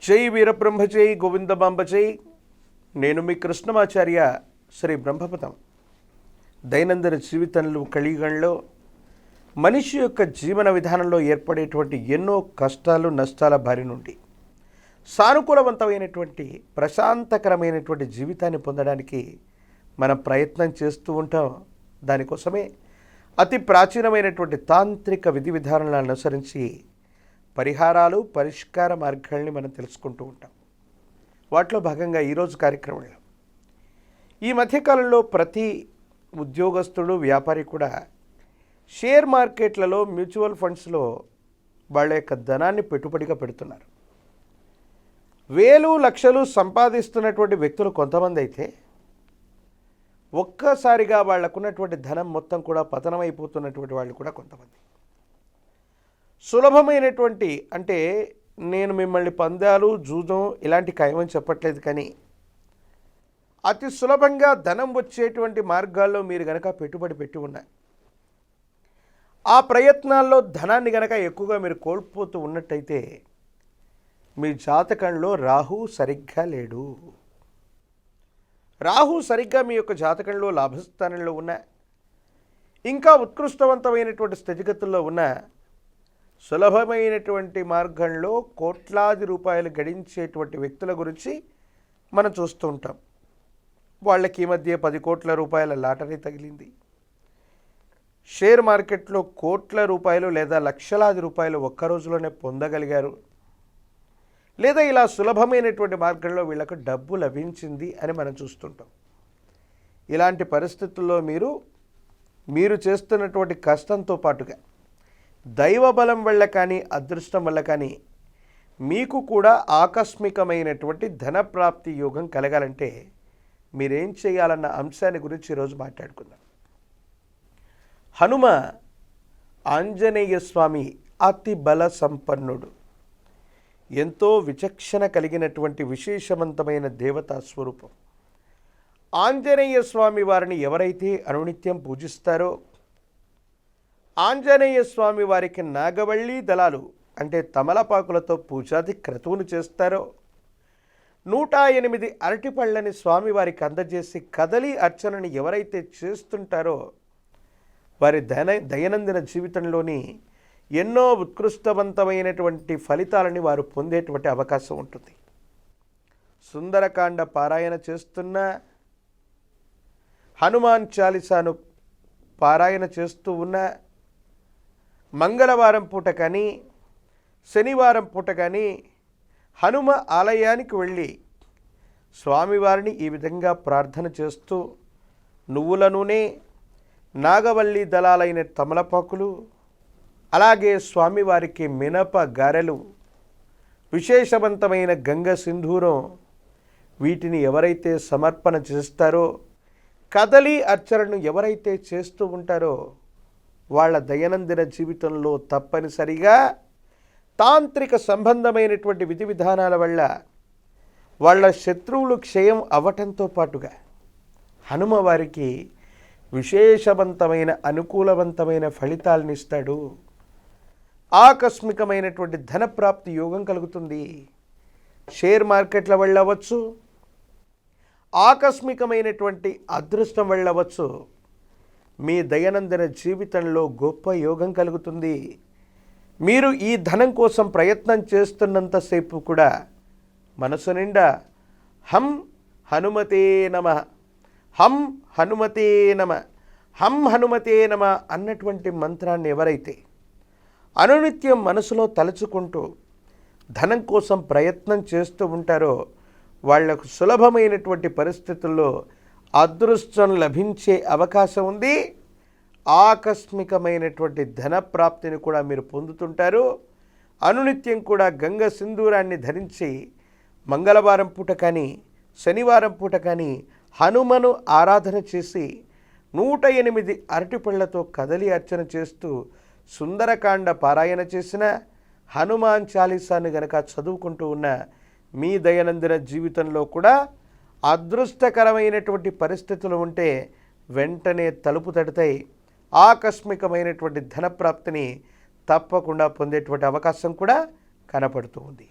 జై వీరబ్రహ్మ జై గోవిందమాంబ జై. నేను మీ కృష్ణమాచార్య శ్రీ బ్రహ్మపదం. దైనందిన జీవితంలో కలియుగంలో మనిషి యొక్క జీవన విధానంలో ఏర్పడేటువంటి ఎన్నో కష్టాలు నష్టాల బారి నుండి సానుకూలవంతమైనటువంటి ప్రశాంతకరమైనటువంటి జీవితాన్ని పొందడానికి మనం ప్రయత్నం చేస్తూ ఉంటాం. దానికోసమే అతి ప్రాచీనమైనటువంటి తాంత్రిక విధి విధానాలను అనుసరించి పరిహారాలు పరిష్కార మార్గాల్ని మనం తెలుసుకుంటూ ఉంటాం. వాటిలో భాగంగా ఈరోజు కార్యక్రమంలో ఈ మధ్యకాలంలో ప్రతి ఉద్యోగస్తుడు వ్యాపారి కూడా షేర్ మార్కెట్లలో మ్యూచువల్ ఫండ్స్లో వాళ్ళ యొక్క ధనాన్ని పెట్టుబడిగా పెడుతున్నారు. వేలు లక్షలు సంపాదిస్తున్నటువంటి వ్యక్తులు కొంతమంది అయితే ఒక్కసారిగా వాళ్ళకున్నటువంటి ధనం మొత్తం కూడా పతనమైపోతున్నటువంటి వాళ్ళు కూడా కొంతమంది. సులభమైనటువంటి అంటే నేను మిమ్మల్ని పందాలు జూదం ఇలాంటి ఖాయమని చెప్పట్లేదు, కానీ అతి సులభంగా ధనం వచ్చేటువంటి మార్గాల్లో మీరు గనక పెట్టుబడి పెట్టి ఉన్నాయి, ఆ ప్రయత్నాల్లో ధనాన్ని గనక ఎక్కువగా మీరు కోల్పోతూ ఉన్నట్టయితే మీ జాతకంలో రాహు సరిగ్గా లేడు. రాహు సరిగ్గా మీ యొక్క జాతకంలో లాభస్థానంలో ఉన్న ఇంకా ఉత్కృష్టవంతమైనటువంటి స్థితిగతుల్లో ఉన్న సులభమైనటువంటి మార్గంలో కోట్లాది రూపాయలు గడించేటువంటి వ్యక్తుల గురించి మనం చూస్తూ ఉంటాం. వాళ్ళకి ఈ మధ్య 10 కోట్ల రూపాయల లాటరీ తగిలింది. షేర్ మార్కెట్లో కోట్ల రూపాయలు లేదా లక్షలాది రూపాయలు ఒక్క రోజులోనే పొందగలిగారు. లేదా ఇలా సులభమైనటువంటి మార్గంలో వీళ్ళకు డబ్బు లభించింది అని మనం చూస్తుంటాం. ఇలాంటి పరిస్థితుల్లో మీరు చేస్తున్నటువంటి కష్టంతో పాటుగా దైవ బలం వల్ల కానీ అదృష్టం వల్ల కానీ మీకు కూడా ఆకస్మికమైనటువంటి ధనప్రాప్తి యోగం కలగాలంటే మీరేం చేయాలన్న అంశాన్ని గురించి ఈరోజు మాట్లాడుకుందాం. హనుమ ఆంజనేయ స్వామి అతి బల సంపన్నుడు, ఎంతో విచక్షణ కలిగినటువంటి విశేషవంతమైన దేవతా స్వరూపం. ఆంజనేయ స్వామి వారిని ఎవరైతే అనునిత్యం పూజిస్తారో ఆంజనేయ స్వామి వారికి నాగవల్లి దళాలు అంటే తమలపాకులతో పూజాది క్రతువును చేస్తారో 108 అరటిపళ్ళని స్వామివారికి అందజేసి కదలి అర్చనని ఎవరైతే చేస్తుంటారో వారి దైనందిన జీవితంలోని ఎన్నో ఉత్కృష్టవంతమైనటువంటి ఫలితాలని వారు పొందేటువంటి అవకాశం ఉంటుంది. సుందరకాండ పారాయణ చేస్తున్న, హనుమాన్ చాలీసాను పారాయణ చేస్తూ ఉన్న, మంగళవారం పూట కానీ శనివారం పూట కానీ హనుమ ఆలయానికి వెళ్ళి స్వామివారిని ఈ విధంగా ప్రార్థన చేస్తూ నువ్వుల నూనె, నాగవల్లి దళాలైన తమలపాకులు, అలాగే స్వామివారికి మినప గారెలు, విశేషవంతమైన గంగ సింధూరం వీటిని ఎవరైతే సమర్పణ చేస్తారో, కదలి అర్చనను ఎవరైతే చేస్తూ ఉంటారో వాళ్ళ దైనందిన జీవితంలో తప్పనిసరిగా తాంత్రిక సంబంధమైనటువంటి విధి విధానాల వల్ల వాళ్ళ శత్రువులు క్షయం అవ్వటంతో పాటుగా హనుమ వారికి విశేషవంతమైన అనుకూలవంతమైన ఫలితాలను ఇస్తాడు. ఆకస్మికమైనటువంటి ధనప్రాప్తి యోగం కలుగుతుంది. షేర్ మార్కెట్ల వెళ్ళవచ్చు, ఆకస్మికమైనటువంటి అదృష్టం వెళ్ళవచ్చు. మీ దైనందిన జీవితంలో గొప్ప యోగం కలుగుతుంది. మీరు ఈ ధనం కోసం ప్రయత్నం చేస్తున్నంతసేపు కూడా మనసు నిండా హం హనుమతే నమః, హం హనుమతే నమః, హం హనుమతే నమః అన్నటువంటి మంత్రాన్ని ఎవరైతే అనునిత్యం మనసులో తలుచుకుంటూ ధనం కోసం ప్రయత్నం చేస్తూ ఉంటారో వాళ్లకు సులభమైనటువంటి పరిస్థితుల్లో అదృష్టం లభించే అవకాశం ఉంది. ఆకస్మికమైనటువంటి ధనప్రాప్తిని కూడా మీరు పొందుతుంటారు. అనునిత్యం కూడా గంగ సింధూరాన్ని ధరించి మంగళవారం పూట కానీ శనివారం పూట కానీ హనుమను ఆరాధన చేసి 108 అరటిపళ్లతో కదలి అర్చన చేస్తూ సుందరకాండ పారాయణ చేసిన, హనుమాన్ చాలీసాను గనక చదువుకుంటూ ఉన్న మీ దైనందిన జీవితంలో కూడా అదృష్టకరమైనటువంటి పరిస్థితులు ఉంటే వెంటనే తలుపు తడతాయి. ఆకస్మికమైనటువంటి ధనప్రాప్తిని తప్పకుండా పొందేటువంటి అవకాశం కూడా కనపడుతూ ఉంది.